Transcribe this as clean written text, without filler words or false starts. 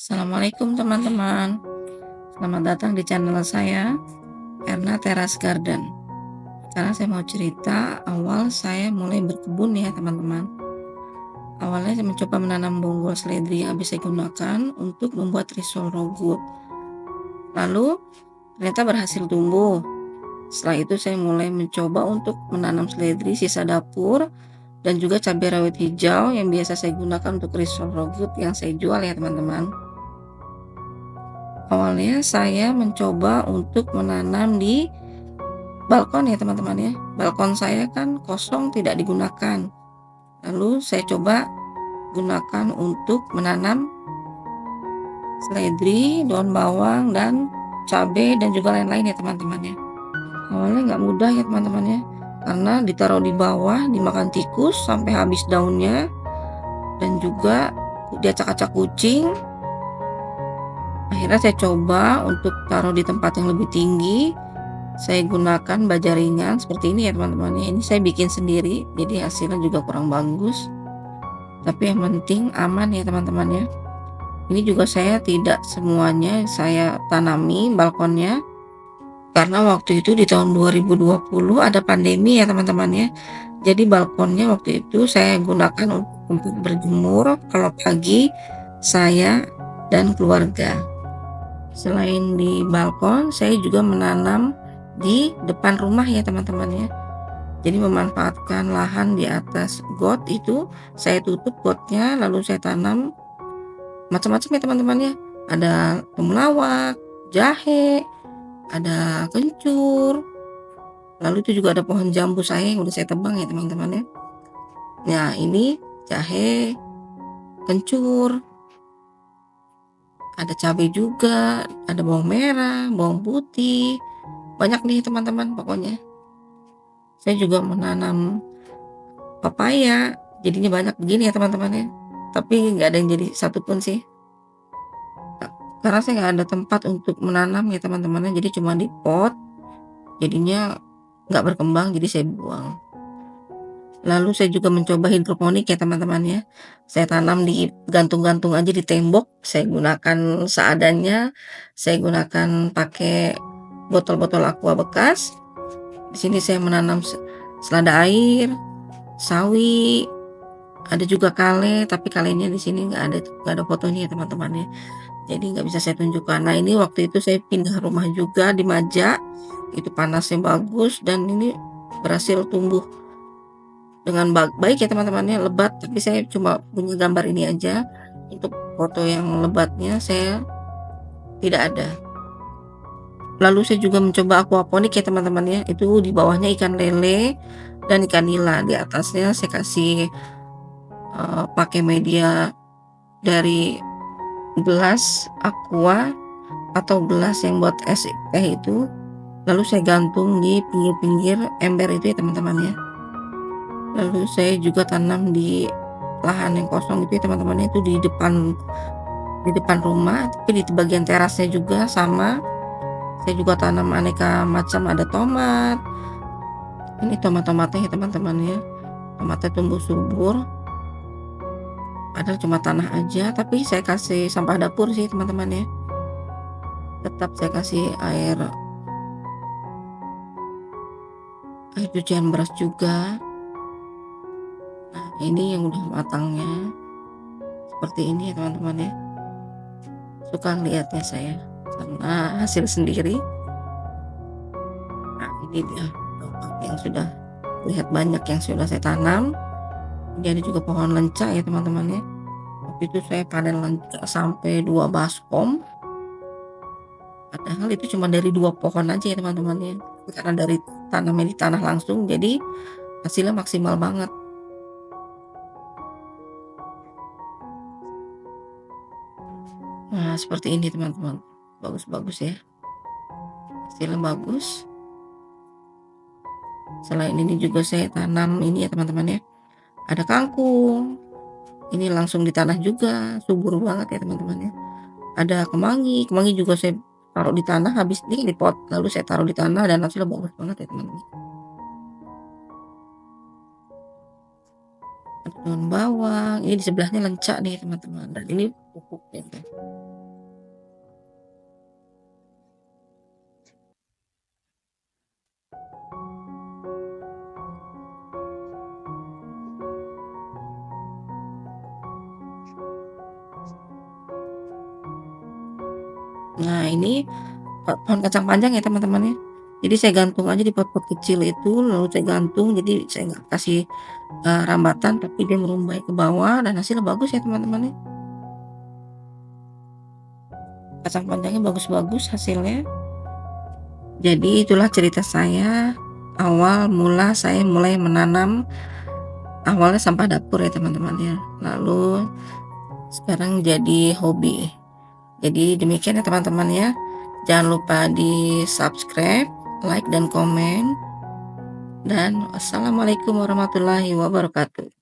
Assalamualaikum teman-teman. Selamat datang di channel saya, Erna Teras Garden. Sekarang saya mau cerita awal saya mulai berkebun ya teman-teman. Awalnya saya mencoba menanam bonggol seledri yang habis saya gunakan untuk membuat risol rogut. Lalu ternyata berhasil tumbuh. Setelah itu saya mulai mencoba untuk menanam seledri sisa dapur dan juga cabai rawit hijau yang biasa saya gunakan untuk risol rogut yang saya jual ya teman-teman. Awalnya saya mencoba untuk menanam di balkon ya teman-teman ya. Balkon saya kan kosong tidak digunakan. Lalu saya coba gunakan untuk menanam seledri, daun bawang dan cabai dan juga lain-lain ya teman-teman ya. Awalnya nggak mudah ya teman-teman ya, karena ditaruh di bawah dimakan tikus sampai habis daunnya dan juga diacak-acak kucing. Akhirnya saya coba untuk taruh di tempat yang lebih tinggi. Saya gunakan baja ringan seperti ini ya teman-teman ya. Ini saya bikin sendiri, jadi hasilnya juga kurang bagus. Tapi yang penting aman ya teman-teman ya. Ini juga saya tidak semuanya saya tanami balkonnya. Karena waktu itu di tahun 2020 ada pandemi ya teman-teman ya. Jadi balkonnya waktu itu saya gunakan untuk berjemur kalau pagi saya dan keluarga. Selain di balkon, saya juga menanam di depan rumah ya teman-teman ya. Jadi memanfaatkan lahan di atas got itu, saya tutup gotnya lalu saya tanam macam-macam ya teman-teman ya. Ada temulawak, jahe, ada kencur. Lalu itu juga ada pohon jambu saya yang udah saya tebang ya teman-teman ya. Nah, ini jahe, kencur, ada cabai juga, ada bawang merah, bawang putih, banyak nih teman-teman pokoknya. Saya juga menanam papaya, jadinya banyak begini ya teman-teman ya. Tapi nggak ada yang jadi satupun sih. Karena saya nggak ada tempat untuk menanam ya teman-teman ya, jadi cuma di pot. Jadinya nggak berkembang, jadi saya buang. Lalu saya juga mencoba hidroponik ya teman-teman ya. Saya tanam di gantung-gantung aja di tembok. Saya gunakan seadanya. Saya gunakan pakai botol-botol aqua bekas. Di sini saya menanam selada air, sawi, ada juga kale, tapi kalenya di sini nggak ada fotonya ya teman-teman ya. Jadi nggak bisa saya tunjukkan. Nah, ini waktu itu saya pindah rumah juga di Maja. Itu panasnya bagus dan ini berhasil tumbuh dengan baik ya teman-teman ya, lebat, tapi saya cuma punya gambar ini aja. Untuk foto yang lebatnya saya tidak ada. Lalu saya juga mencoba aquaponik ya teman-teman ya. Itu di bawahnya ikan lele dan ikan nila, di atasnya saya kasih pakai media dari gelas aqua atau gelas yang buat es teh itu. Lalu saya gantung di pinggir-pinggir ember itu ya teman-teman ya. Lalu saya juga tanam di lahan yang kosong itu ya teman-teman, itu di depan rumah, tapi di bagian terasnya juga sama. Saya juga tanam aneka macam, ada tomat. Ini tomat-tomatnya ya teman-teman ya. Tomatnya tumbuh subur. Padahal cuma tanah aja, tapi saya kasih sampah dapur sih teman-teman ya. Tetap saya kasih air cucian beras juga. Nah, ini yang udah matangnya seperti ini ya teman-teman ya. Suka lihatnya saya karena hasil sendiri. Nah, ini dia yang sudah lihat banyak yang sudah saya tanam. Ini ada juga pohon lenca ya teman-teman ya. Waktu itu saya panen lenca sampai 2 baskom. Padahal itu cuma dari 2 pohon aja ya teman-teman ya. Karena dari tanamnya di tanah langsung, jadi hasilnya maksimal banget. Nah, seperti ini teman-teman. Bagus-bagus ya. Hasilnya bagus. Selain ini juga saya tanam ini ya teman-teman ya. Ada kangkung. Ini langsung di tanah juga, subur banget ya teman-teman ya. Ada kemangi, kemangi juga saya taruh di tanah, habis ini di pot, lalu saya taruh di tanah dan hasilnya bagus banget ya teman-teman. ada daun bawang, ini di sebelahnya lenca nih teman-teman, dan ini pupuk gitu. Nah ini pohon kacang panjang ya teman-teman ya. Jadi saya gantung aja di pot-pot kecil itu, lalu saya gantung, jadi saya nggak kasih, rambatan, tapi dia merumbai ke bawah dan hasilnya bagus ya teman-teman ya. Kacang panjangnya bagus-bagus hasilnya. Jadi itulah cerita saya, awal mula saya mulai menanam, awalnya sampah dapur ya teman-teman ya, lalu sekarang jadi hobi. Jadi demikian ya teman-teman ya. Jangan lupa di-subscribe, like, dan komen. Dan wassalamualaikum warahmatullahi wabarakatuh.